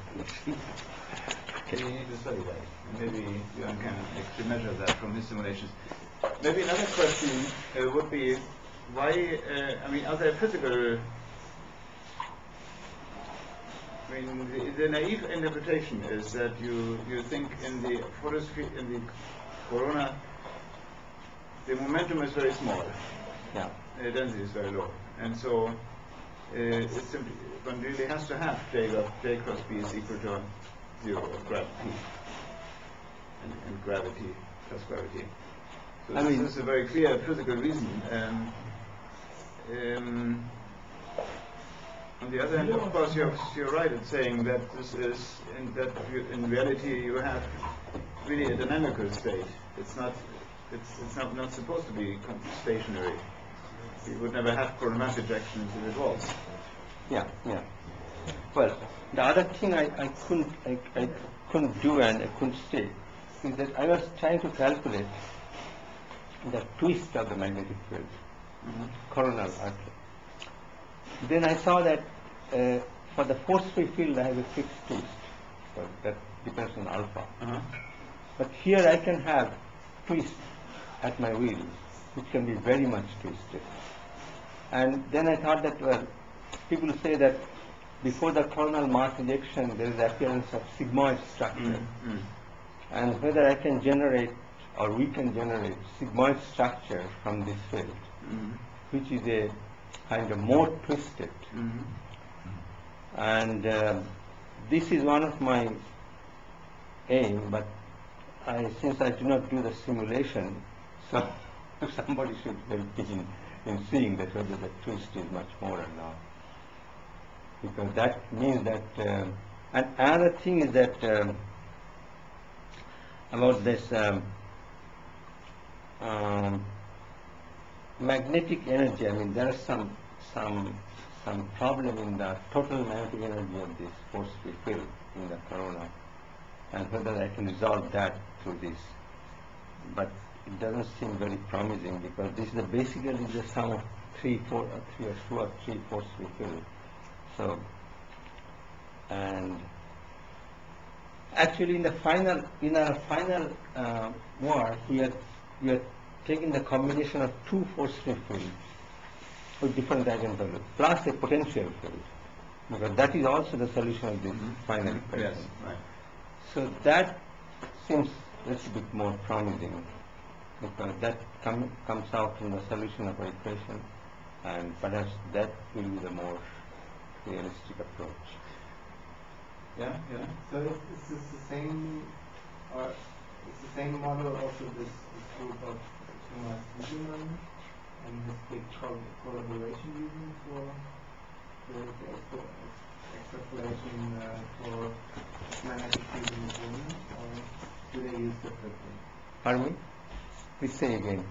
need to study that. Maybe you can actually measure that from his simulations. Maybe another question would be, why, I mean, are there physical, I mean, the naive interpretation is that you think in the photosphere, in the corona, the momentum is very small. Yeah. The density is very low. And so it's simply, one really has to have J cross B is equal to 0 of gravity. And gravity plus gravity. So I this mean, is a very clear physical reason. On the other hand, of course, you're right in saying that this is in reality you have really a dynamical state. It's not supposed to be stationary. You would never have coronal ejections if it was. Yeah, yeah. Well, the other thing I couldn't do and I couldn't say is that I was trying to calculate the twist of the magnetic field, coronal artery. Then I saw that for the force-free field I have a fixed twist, so that depends on alpha. But here I can have twist at my will, which can be very much twisted. And then I thought that, well, people say that before the coronal mass ejection there is the appearance of sigmoid structure. And whether I can generate or we can generate sigmoid structure from this field, which is a kind of more twisted. And this is one of my aim, but since I do not do the simulation, so somebody should help me in seeing that whether the twist is much more or not. Because that means that, and another thing is that about this magnetic energy, I mean there are some some problem in the total magnetic energy of this force-free field in the corona, and whether I can resolve that through this. But it doesn't seem very promising, because this is basically the sum of three force-free fields. So, and actually in our final work, we are taking the combination of two force-free fields with different eigenvalues, plus a potential field, because that is also the solution of this final equation. Yes, right. So that seems a little bit more promising, because that comes out from the solution of our equation, and perhaps that will be the more realistic approach. Yeah. So it's just the same, or it's the same model also this group of Thomas Wiedemann and his big collaboration using for the extrapolation for magnetic field in the corona, or do they use differently? Pardon me? Please say again.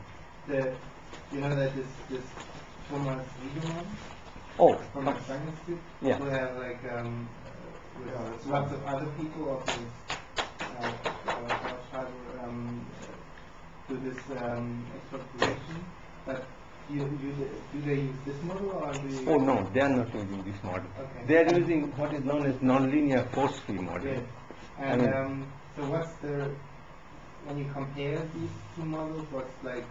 You know that this Thomas Wiedemann Oh, from the Science Institute, yeah. who have like with lots of other people of this do this extrapolation, but do they use this model, or do they Oh no, they are not using this model. Okay. They are using what is known as nonlinear force-free model. Yes. And so what's when you compare these two models, what's like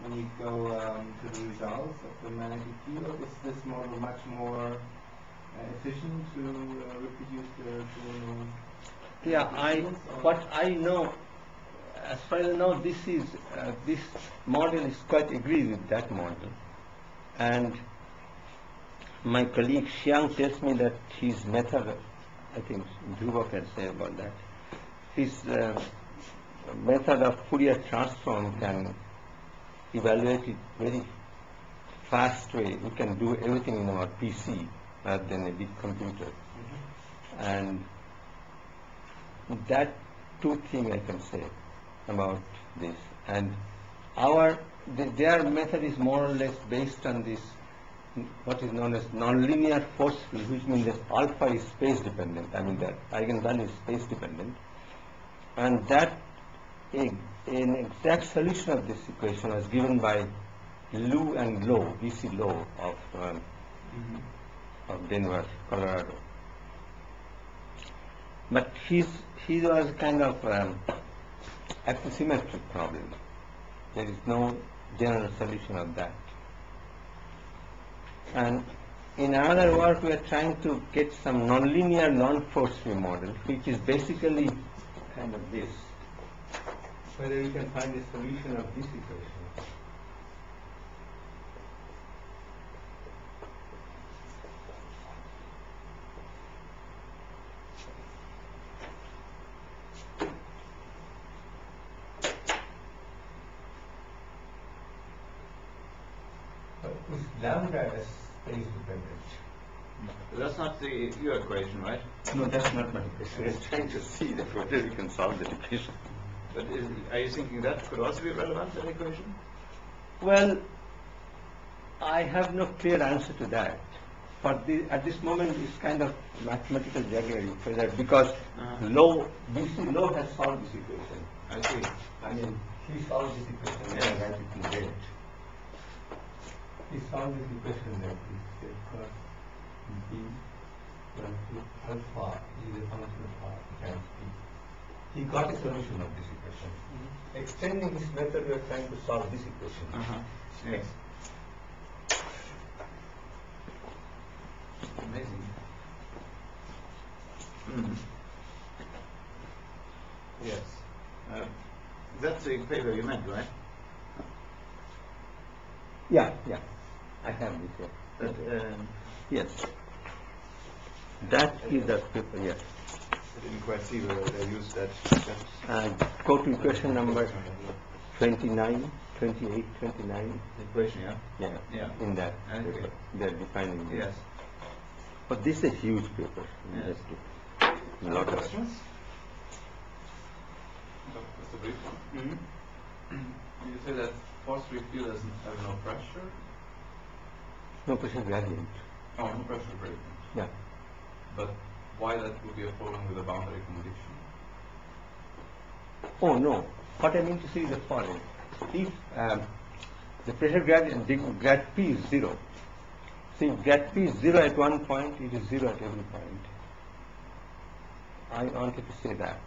when you go to the results of the magnetic field, is this model much more efficient to reproduce the normal Yeah, fields, or- what I know, as far as I know, this model is quite agrees with that model, and my colleague Xiang tells me that his method, I think Dhruva can say about that, his method of Fourier transform can evaluate it very fast way. We can do everything in our PC rather than a big computer. And that two things I can say about this. And their method is more or less based on this, what is known as nonlinear force field, which means that alpha is space dependent. I mean that eigenvalue is space dependent, and that an exact solution of this equation was given by Liu and Low, V.C. Low of Denver, Colorado. But his was kind of axisymmetric problem. There is no general solution of that. And in another work, we are trying to get some nonlinear non-force-free model, which is basically kind of this. Whether you can find a solution of this equation. Is lambda as space dependent? That's not your equation, right? No, that's not my equation. I'm trying to see that whether we can solve the equation. But are you thinking that could also be relevant, that equation? Well, I have no clear answer to that. But at this moment, it's kind of mathematical jugglery, because B.C. Low has solved this equation. I see. I mean, he solved this equation and I write it in red. He solved this equation that is because B equal to alpha is a function of times B. He got a solution of this equation. Extending his method, we are trying to solve this equation. Yes. Amazing. Yes. That's the paper you meant, right? Yeah. I have this here. But, Yes. That is the paper, yes. I didn't quite see whether they used that. Go to equation number 29, 28, 29. Equation, yeah? Yeah. In that Okay. paper. They are defining this. Yes. But this is a huge paper. Yes. A lot of questions? Just a brief one. You say that force-free field doesn't have no pressure? no pressure gradient. Oh, no pressure gradient. Yeah. But why that would be a problem with the boundary condition? Oh no, what I mean to say is the following. If the pressure gradient, grad P is 0. See, grad P is 0 at one point, it is 0 at every point. I wanted to say that.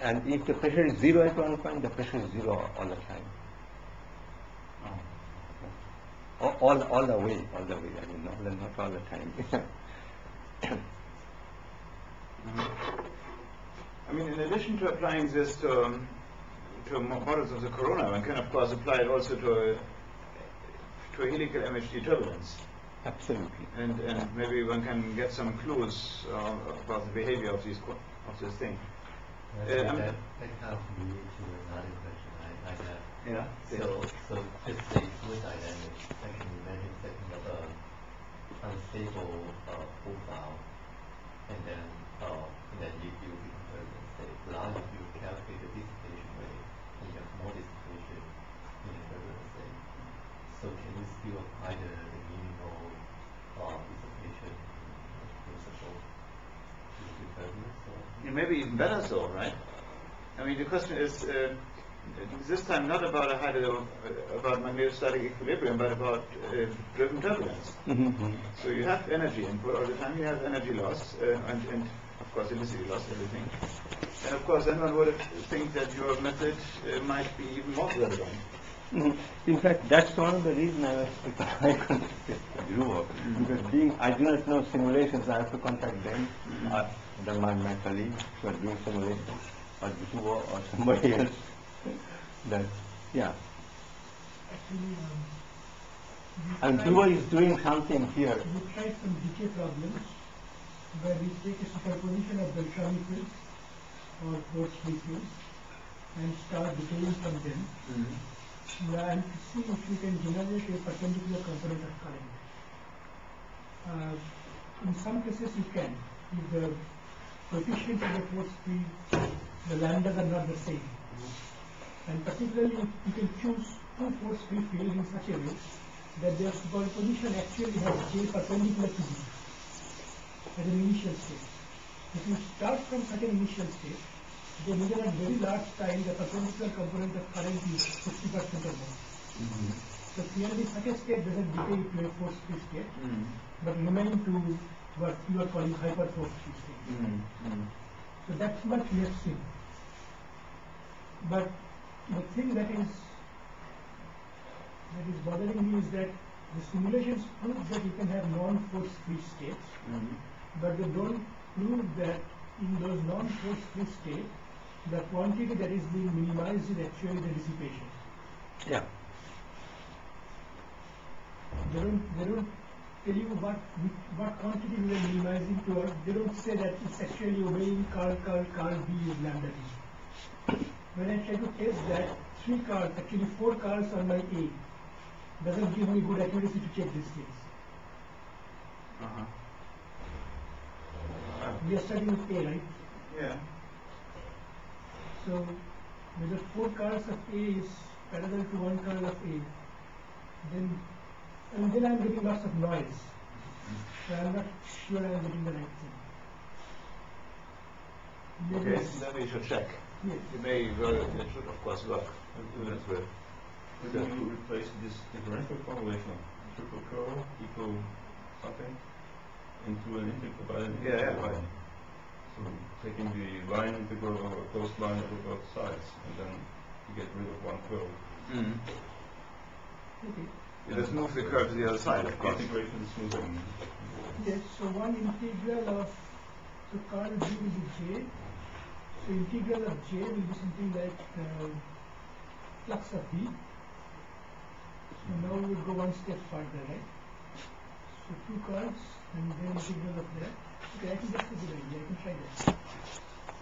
And if the pressure is 0 at one point, the pressure is 0 all the time. Oh. All the way, I mean, not all the time. I mean, in addition to applying this to models of the corona, one can of course apply it also to a helical MHD turbulence. Absolutely. And maybe one can get some clues about the behavior of this thing. That kind of leads to another question I have. Yeah. So let's say fluid dynamics, I can imagine setting up a unstable profile, and then you do the convergence state. Now you calculate the dissipation rate, and you have more dissipation in the turbulent state. So can you still apply the minimal dissipation principle to the turbulence? And maybe even better so, right? I mean, the question is this time not about about magnetostatic equilibrium, but about driven turbulence. So you have energy input all the time, you have energy loss, and of course helicity loss, everything. And of course then one would think that your method might be even more relevant. In fact, that's one of the reasons I contacted Dhruva, because I do not know simulations, I have to contact them, my colleagues who are doing simulations, or Dhruva or somebody else. Yeah. Actually, And Dhruva is doing something here. we tried some decay problems where we take a superposition of Beltrami fields or force-free fields and start decaying from them. And to see if we can generate a perpendicular component of current. In some cases you can, if the coefficients of the force field, the lambdas are not the same. And particularly you can choose two force free fields in such a way that their superposition actually has J perpendicular to B at an initial state. If you start from such an initial state, then even at very large time the perpendicular component of current is 50% or more. So clearly such a state doesn't decay to a force free state, but remain to what you are calling hyperforce free state. So that's much we have seen. But the thing that is bothering me is that the simulations prove that you can have non-force free states, but they don't prove that in those non-force free states, the quantity that is being minimized is actually the dissipation. Yeah. They don't tell you what quantity we are minimizing to, or they don't say that it's actually obeying curl B is lambda T. When I try to test that, 3 curls, actually 4 curls on my A, doesn't give me good accuracy to check these things. We are starting with A, right? Yeah. So, whether 4 curls of A is parallel to 1 curl of A, then I'm getting lots of noise. So I'm not sure I'm getting the right thing. Maybe Okay, then we should check. Yes. It should of course work. That's good. When you replace this differential formulation of triple curl equal something into an integral by an integral line. So taking the line integral over a closed line over both sides, and then you get rid of one curl. Okay. You just move the curve to the other side, of course. Integration is smoothing. Yes, so one integral of, so curl B will be J. So integral of J will be something like flux of B. So now we will go one step further, right? So 2 curls and then integral of that. Okay, I think that's a good idea. I can try that.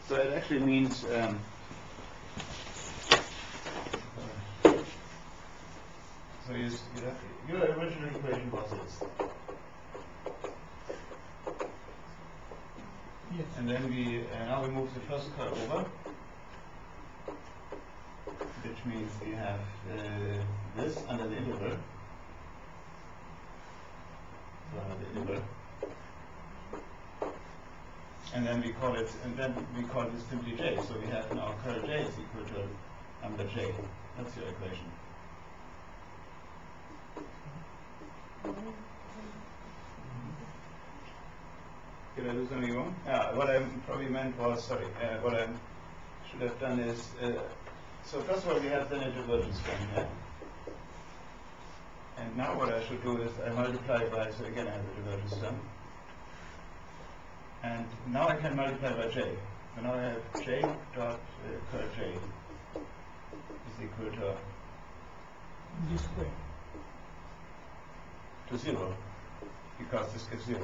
So it actually means so your original equation was this. Yes. And then now we move the first curve over, which means we have this under the integral. So under the and then we call it simply J. So we have now curl J is equal to under J. That's your equation. Did I do something wrong? What I probably meant was, sorry, what I should have done is, so first of all we have then a divergence term here. And now what I should do is I multiply by, so again I have a divergence term. And now I can multiply by J. So now I have J dot curl J is equal to G square. 0, because this gives 0.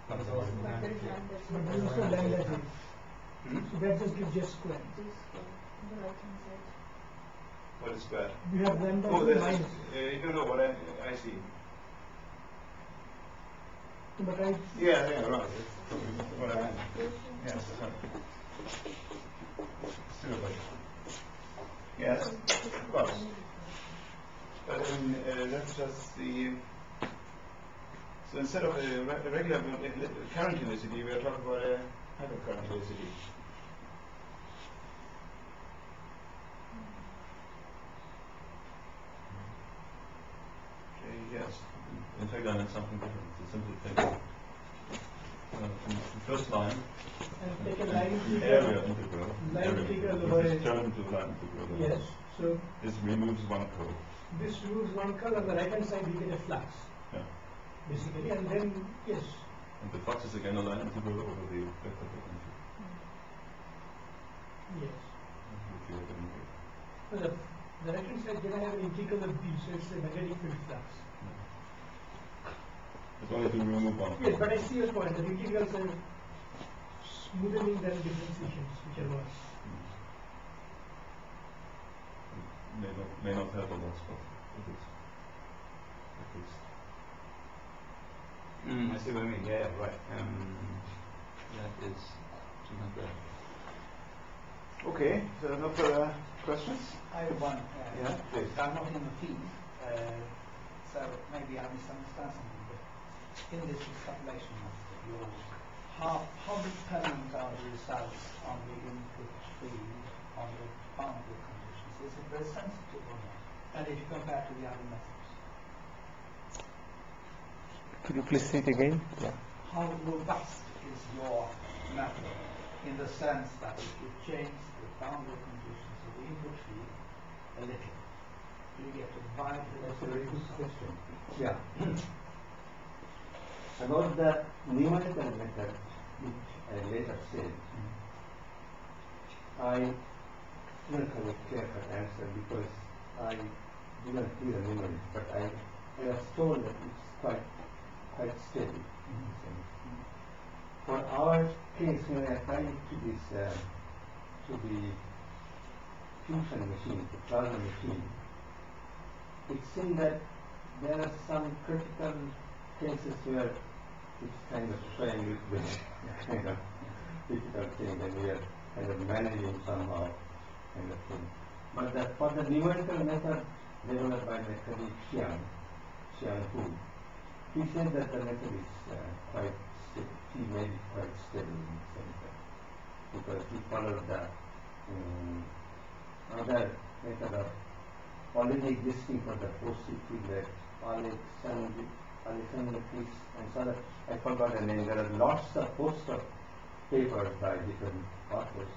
But there is also lambda J. So that just gives just square. What is squared? We have lambda Oh, J that's minus. no, what I see. But I Yeah, right. What I meant. Yes, sorry. Still right. Yes, of course. But that's just the. So instead of a regular current unicity, we are talking about a hypercurrent unicity. Okay, yes. In fact, I meant something different. So simply take the first line, and take a line an integral. area integral. Line area integral integral. over This a- is turned into a line integral. Yes. So This removes one curve. this removes one curl. On the right hand side, we get a flux, Yeah. basically, and then yes. And the flux is again a line integral over the vector potential, Yes. which you have in here. So the right hand side, then I have an integral of B, so it's a magnetic field flux. It's only to remove one. Yes, but I see your point. The integrals are smoothing than differentiations, which are worse. May not have a lot, but it is at least. I see what I mean. Yeah, right. That is something like that. Okay, so no further questions? I have one. Yeah, please. I'm not in the field, so maybe I misunderstand something. But in this extrapolation method of yours, how dependent are the results on the input field on the boundary conditions? Is it very sensitive or not? And if you compare to the other methods, Could you please say it again? Yeah. how robust is your method in the sense that if you change the boundary conditions of the input field a little, you get a wide That's a very good result? question. Yeah. About the numerical method, which I later said, I don't have a clear-cut answer because I didn't do the numerics, but I was told that it's quite steady. In the sense. For our case, when I applied it to this to the fusion machine, the plasma machine, it seemed that there are some critical cases where it's kind of showing with this kind of difficult thing, and we are kind of managing somehow kind of thing. But for the numerical method developed by my colleague Xiang Hu, he said that the method is quite stable. He made it quite stable in the sense that because he followed the other method of already existing for the post-it field like Alexandrakis and so that I forgot the name. There are lots of poster papers by different authors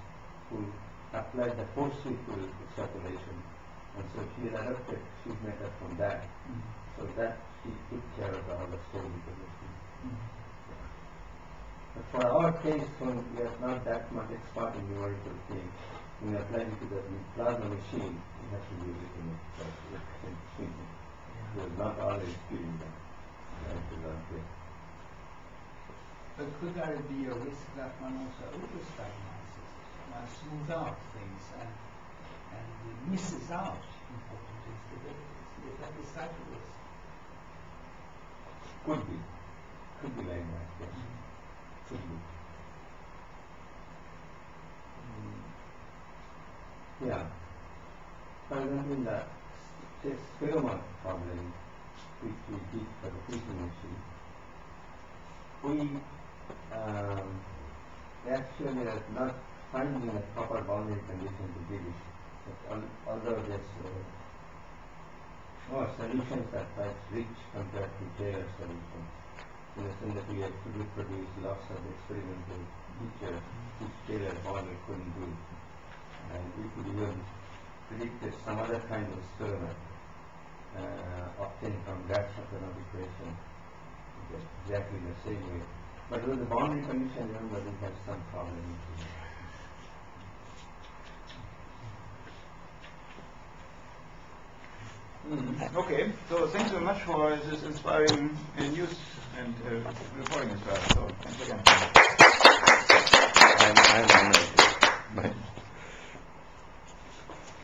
who applied the post-it field extrapolation, and so he adapted his method from that. So that he took care of all the stability of the field. But for our case, when we are not that much expert in numerical things, when we apply it to the plasma machine, we have to use it in it. We are not always doing that. But could there be a risk that one also overstabilizes it, one smooths out things and misses out important instabilities? Is that a risk? Could be like that, yes. Could be. Yeah. For example, in the experiment problem, which we did for the fusion machine, we actually are not finding a proper boundary condition to deal with it. But although there's solutions are quite rich compared to Taylor's solutions, in the sense that we have to reproduce lots of experimental features which Taylor model couldn't do. And we could even predict that some other kind of experiment obtained from that Schaffner equation exactly the same way. But with the boundary condition, remember, we have some problem. Okay, so thanks very much for this inspiring news and reporting as well. So thanks again. I'm honored.